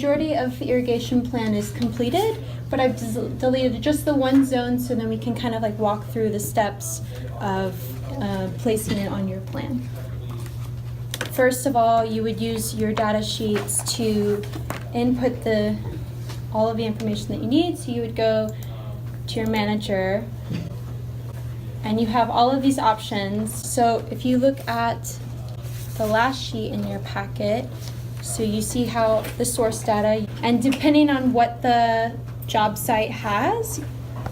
majority of the irrigation plan is completed, but I've deleted just the one zone so then we can kind of like walk through the steps of placing it on your plan. First of all, you would use your data sheets to input all of the information that you need. So you would go to your manager and you have all of these options. So if you look at the last sheet in your packet, so you see how the source data, and depending on what the job site has,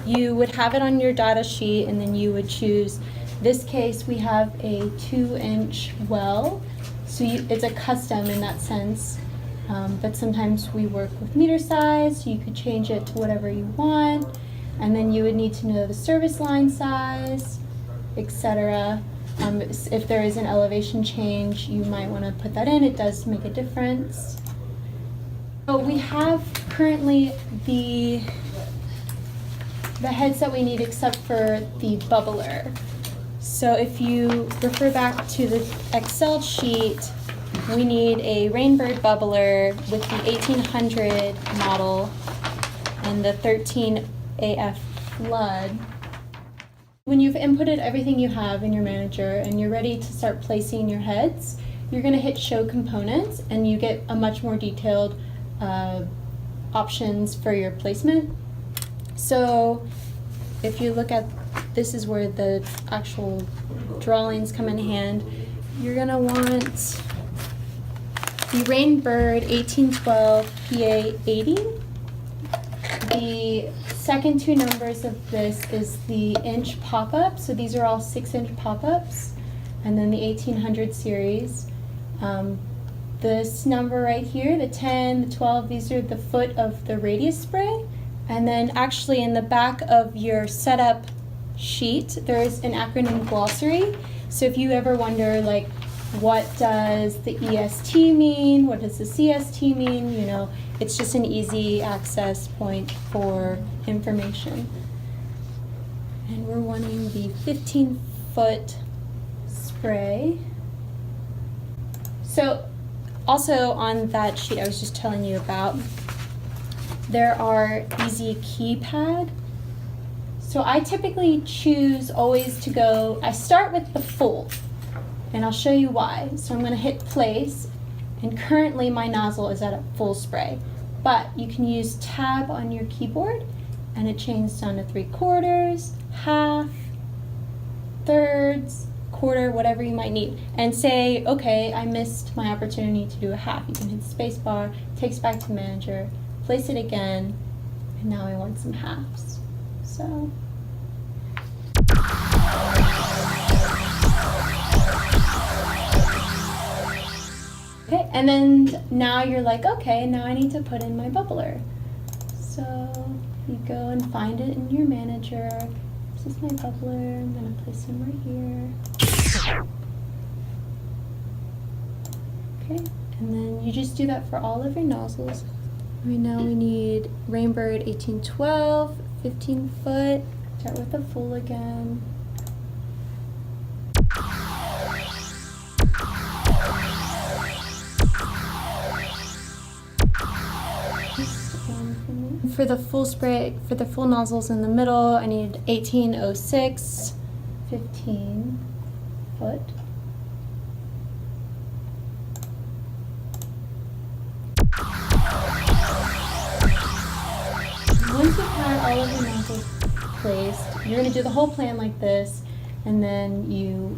you would have it on your data sheet and then you would choose, this case we have a 2-inch well, so it's a custom in that sense, but sometimes we work with meter size, so you could change it to whatever you want, and then you would need to know the service line size, etc. If there is an elevation change, you might want to put that in. It does make a difference. So we have currently the heads that we need except for the bubbler. So if you refer back to the Excel sheet, we need a Rainbird bubbler with the 1800 model and the 13 AF flood. When you've inputted everything you have in your manager and you're ready to start placing your heads, you're going to hit Show Components and you get a much more detailed options for your placement. So if you look at, this is where the actual drawings come in hand. You're going to want the Rainbird 1812 PA 80. The second two numbers of this is the inch pop-up, so these are all 6-inch pop-ups, and then the 1800 series. This number right here, the 10, the 12, these are the foot of the radius spray, and then actually in the back of your setup sheet there's an acronym glossary, so if you ever wonder like what does the EST mean, what does the CST mean, you know, it's just an easy access point for information. And we're wanting the 15-foot spray. So also on that sheet I was just telling you about, there are easy keypad. So I typically choose always to go, I start with the full, and I'll show you why. So I'm going to hit place, and currently my nozzle is at a full spray, but you can use tab on your keyboard and it changes down to 3/4, half, thirds, quarter, whatever you might need, and say, okay, I missed my opportunity to do a half. You can hit space bar, takes back to manager, place it again, and now I want some halves. So okay, and then now you're like, okay, now I need to put in my bubbler. So you go and find it in your manager. This is my bubbler. I'm gonna place him right here. Okay, and then you just do that for all of your nozzles. Right now we need Rainbird 1812, 15-foot. Start with the full again. For the full spray, for the full nozzles in the middle, I need 1806, 15-foot. Once you've had all of your nozzles placed, you're going to do the whole plan like this, and then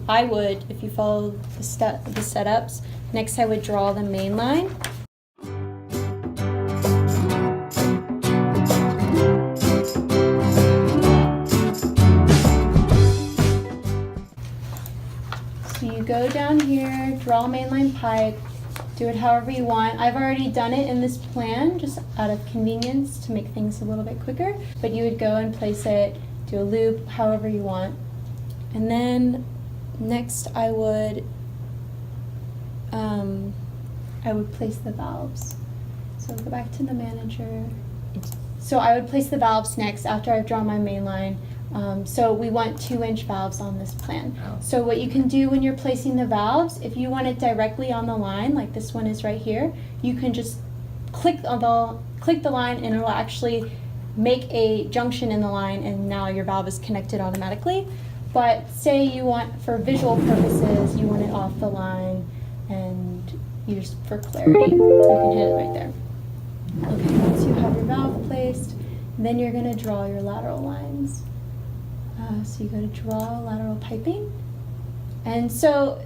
I would, if you follow the setups, next I would draw the main line. So you go down here, draw a mainline pipe, do it however you want. I've already done it in this plan just out of convenience to make things a little bit quicker, but you would go and place it, do a loop, however you want. And then next I would place the valves. So go back to the manager. So I would place the valves next after I've drawn my main line. So we want 2-inch valves on this plan. So what you can do when you're placing the valves, if you want it directly on the line, like this one is right here, you can just click the line, and it'll actually make a junction in the line, and now your valve is connected automatically. But say you want, for visual purposes, you want it off the line, and you just, for clarity, you can hit it right there. Okay, once you have your valve placed, then you're going to draw your lateral lines. So you go to draw lateral piping. And so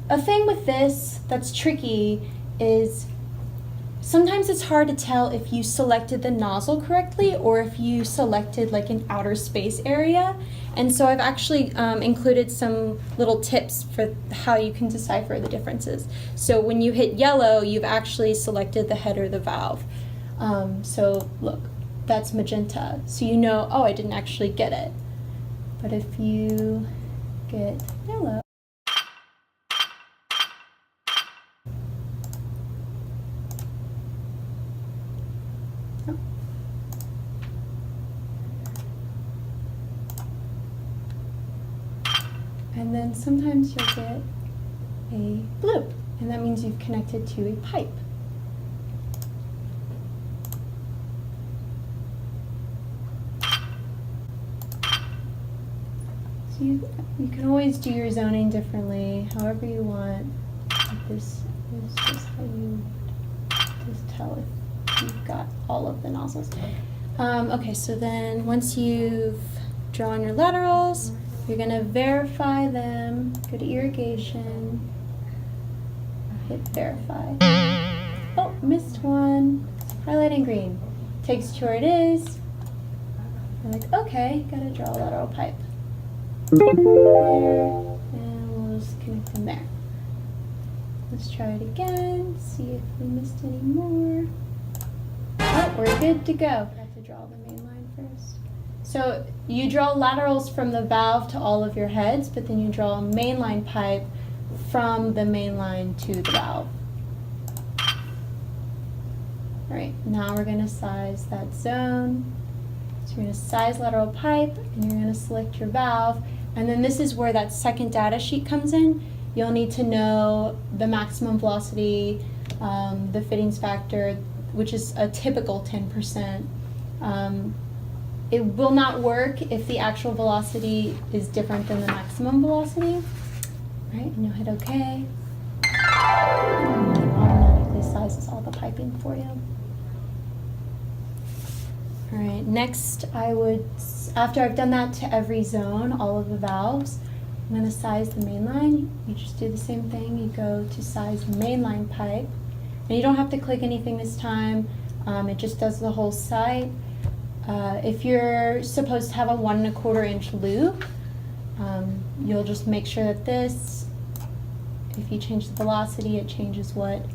a thing with this that's tricky is sometimes it's hard to tell if you selected the nozzle correctly or if you selected like an outer space area. And so I've actually included some little tips for how you can decipher the differences. So when you hit yellow, you've actually selected the head or the valve. So look, that's magenta. So you know, oh, I didn't actually get it. But if you get yellow, and then sometimes you'll get a blue, and that means you've connected to a pipe. So you can always do your zoning differently, however you want. This is just how you just tell if you've got all of the nozzles. Okay, so then once you've drawn your laterals, you're going to verify them. Go to irrigation, hit verify. Oh, missed one. Highlight in green. Takes you to where it is. You're like, okay, gotta draw a lateral pipe. There, and we'll just connect them there. Let's try it again, see if we missed any more. Oh, we're good to go. I have to draw the main line first. So you draw laterals from the valve to all of your heads, but then you draw a mainline pipe from the main line to the valve. All right, now we're going to size that zone. So you're going to size lateral pipe, and you're going to select your valve. And then this is where that second data sheet comes in. You'll need to know the maximum velocity, the fittings factor, which is a typical 10%. It will not work if the actual velocity is different than the maximum velocity. All right, and you'll hit OK. And it automatically sizes all the piping for you. All right, next I would, after I've done that to every zone, all of the valves, I'm going to size the main line. You just do the same thing. You go to size mainline pipe. And you don't have to click anything this time. It just does the whole site. If you're supposed to have a 1 1/4 inch loop, you'll just make sure that this, if you change the velocity, it changes what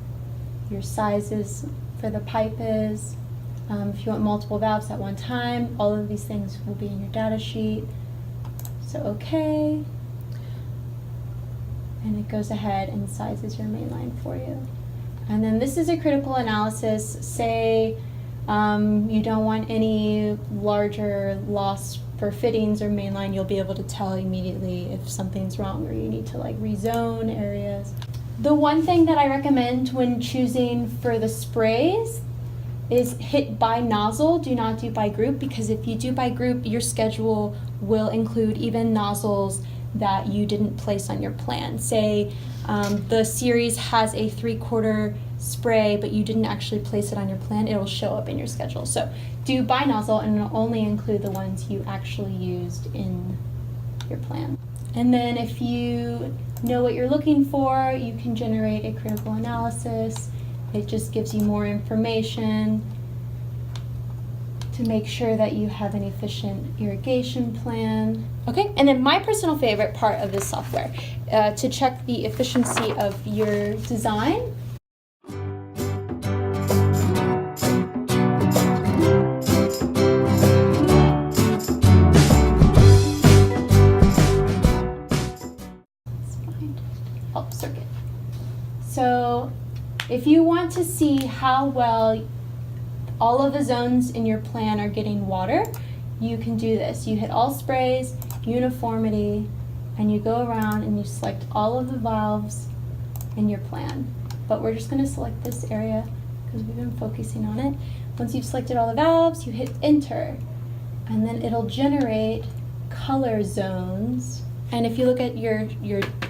your sizes for the pipe is. If you want multiple valves at one time, all of these things will be in your data sheet. So OK. And it goes ahead and sizes your main line for you. And then this is a critical analysis. Say you don't want any larger loss for fittings or mainline, you'll be able to tell immediately if something's wrong or you need to like rezone areas. The one thing that I recommend when choosing for the sprays is hit by nozzle, do not do by group, because if you do by group, your schedule will include even nozzles that you didn't place on your plan. Say the series has a 3/4 spray, but you didn't actually place it on your plan, it'll show up in your schedule. So do by nozzle, and it'll only include the ones you actually used in your plan. And then if you know what you're looking for, you can generate a critical analysis. It just gives you more information to make sure that you have an efficient irrigation plan. Okay, and then my personal favorite part of this software, to check the efficiency of your design. Let's find, oh, circuit. So if you want to see how well all of the zones in your plan are getting water, you can do this. You hit all sprays, uniformity, and you go around and you select all of the valves in your plan. But we're just going to select this area because we've been focusing on it. Once you've selected all the valves, you hit enter, and then it'll generate color zones. And if you look at your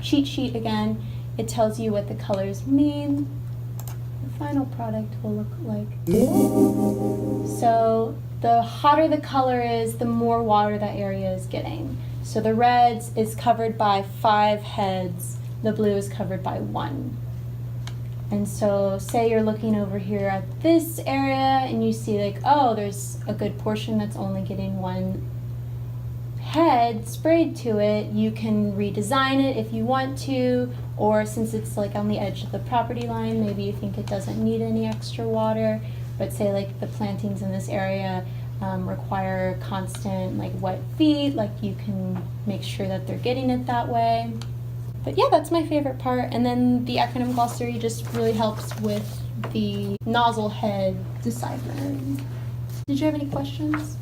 cheat sheet again, it tells you what the colors mean. The final product will look like. So the hotter the color is, the more water that area is getting. So the red is covered by 5 heads, the blue is covered by 1. And so say you're looking over here at this area and you see like, oh, there's a good portion that's only getting 1 head sprayed to it. You can redesign it if you want to, or since it's like on the edge of the property line, maybe you think it doesn't need any extra water, but say like the plantings in this area require constant like wet feet, like you can make sure that they're getting it that way. But yeah, that's my favorite part. And then the acronym glossary just really helps with the nozzle head deciphering. Did you have any questions?